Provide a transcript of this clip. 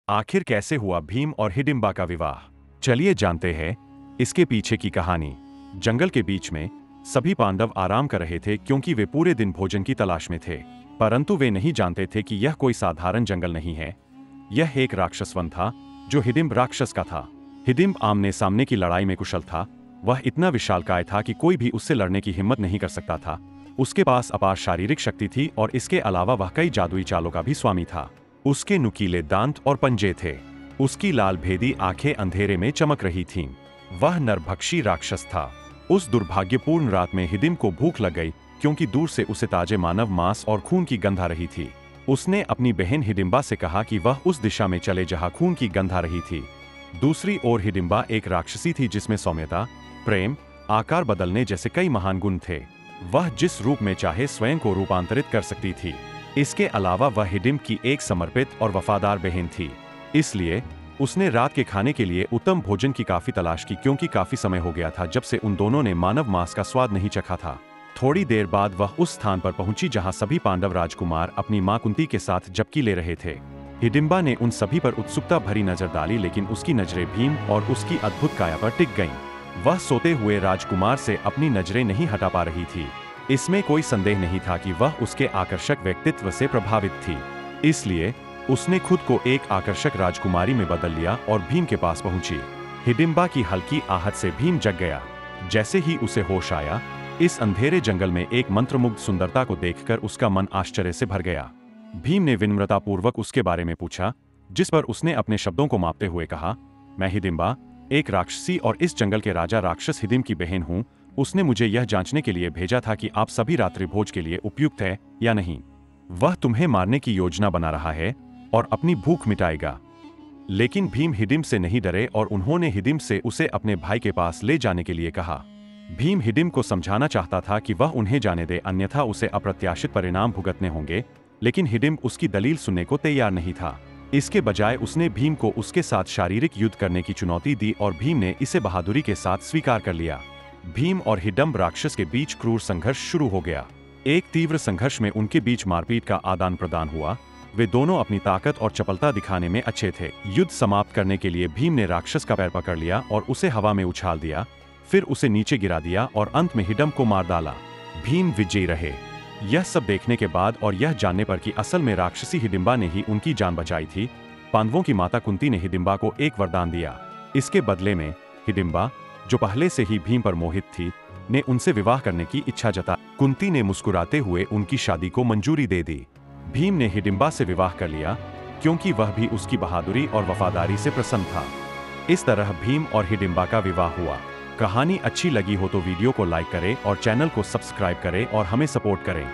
आखिर कैसे हुआ भीम और हिडिंबा का विवाह? चलिए जानते हैं इसके पीछे की कहानी। जंगल के बीच में सभी पांडव आराम कर रहे थे क्योंकि वे पूरे दिन भोजन की तलाश में थे। परंतु वे नहीं जानते थे कि यह कोई साधारण जंगल नहीं है। यह एक राक्षस वन था जो हिडिंब राक्षस का था। हिडिंब आमने सामने की लड़ाई में कुशल था। वह इतना विशालकाय था कि कोई भी उससे लड़ने की हिम्मत नहीं कर सकता था। उसके पास अपार शारीरिक शक्ति थी और इसके अलावा वह कई जादुई चालों का भी स्वामी था। उसके नुकीले दांत और पंजे थे। उसकी लाल भेदी आंखें अंधेरे में चमक रही थीं। वह नरभक्षी राक्षस था। उस दुर्भाग्यपूर्ण रात में हिडिंब को भूख लग गई क्योंकि दूर से उसे ताजे मानव मांस और खून की गंध आ रही थी। उसने अपनी बहन हिडिंबा से कहा कि वह उस दिशा में चले जहां खून की गंध आ रही थी। दूसरी ओर हिडिंबा एक राक्षसी थी जिसमें सौम्यता, प्रेम, आकार बदलने जैसे कई महान गुण थे। वह जिस रूप में चाहे स्वयं को रूपांतरित कर सकती थी। इसके अलावा वह हिडिंब की एक समर्पित और वफादार बहन थी। इसलिए उसने रात के खाने के लिए उत्तम भोजन की काफी तलाश की क्योंकि काफी समय हो गया था जब से उन दोनों ने मानव मांस का स्वाद नहीं चखा था। थोड़ी देर बाद वह उस स्थान पर पहुंची जहां सभी पांडव राजकुमार अपनी मां कुंती के साथ जबकि ले रहे थे। हिडिंबा ने उन सभी पर उत्सुकता भरी नजर डाली लेकिन उसकी नजरें भीम और उसकी अद्भुत काया पर टिक गईं। वह सोते हुए राजकुमार से अपनी नजरें नहीं हटा पा रही थी। इसमें कोई संदेह नहीं था कि वह उसके आकर्षक व्यक्तित्व से प्रभावित थी। इसलिए उसने खुद को एक आकर्षक राजकुमारी में बदल लिया और भीम के पास पहुंची। हिडिंबा की हल्की आहट से भीम जग गया। जैसे ही उसे होश आया, इस अंधेरे जंगल में एक मंत्रमुग्ध सुंदरता को देखकर उसका मन आश्चर्य से भर गया। भीम ने विनम्रतापूर्वक उसके बारे में पूछा, जिस पर उसने अपने शब्दों को मापते हुए कहा, मैं हिडिंबा, एक राक्षसी और इस जंगल के राजा राक्षस हिडिंब की बहन हूँ। उसने मुझे यह जांचने के लिए भेजा था कि आप सभी रात्रि भोज के लिए उपयुक्त है या नहीं। वह तुम्हें मारने की योजना बना रहा है और अपनी भूख मिटाएगा। लेकिन भीम हिडिंब से नहीं डरे और उन्होंने हिडिंब से उसे अपने भाई के पास ले जाने के लिए कहा। भीम हिडिंब को समझाना चाहता था कि वह उन्हें जाने दे, अन्यथा उसे अप्रत्याशित परिणाम भुगतने होंगे, लेकिन हिडिंब उसकी दलील सुनने को तैयार नहीं था। इसके बजाय उसने भीम को उसके साथ शारीरिक युद्ध करने की चुनौती दी और भीम ने इसे बहादुरी के साथ स्वीकार कर लिया। भीम और हिडिंब राक्षस के बीच क्रूर संघर्ष शुरू हो गया। एक तीव्र संघर्ष में उनके बीच मारपीट का आदान प्रदान हुआ। वे दोनों अपनी ताकत और चपलता दिखाने में अच्छे थे। युद्ध समाप्त करने के लिए भीम ने राक्षस का पैर पकड़ लिया और उसे हवा में उछाल दिया, फिर उसे नीचे गिरा दिया और अंत में हिडिंब को मार डाला। भीम विजयी रहे। यह सब देखने के बाद और यह जानने पर कि असल में राक्षसी हिडिंबा ने ही उनकी जान बचाई थी, पांडवों की माता कुंती ने हिडिंबा को एक वरदान दिया। इसके बदले में हिडिंबा, जो पहले से ही भीम पर मोहित थी, ने उनसे विवाह करने की इच्छा जताई। कुंती ने मुस्कुराते हुए उनकी शादी को मंजूरी दे दी। भीम ने हिडिंबा से विवाह कर लिया क्योंकि वह भी उसकी बहादुरी और वफादारी से प्रसन्न था। इस तरह भीम और हिडिंबा का विवाह हुआ। कहानी अच्छी लगी हो तो वीडियो को लाइक करें और चैनल को सब्सक्राइब करें और हमें सपोर्ट करें।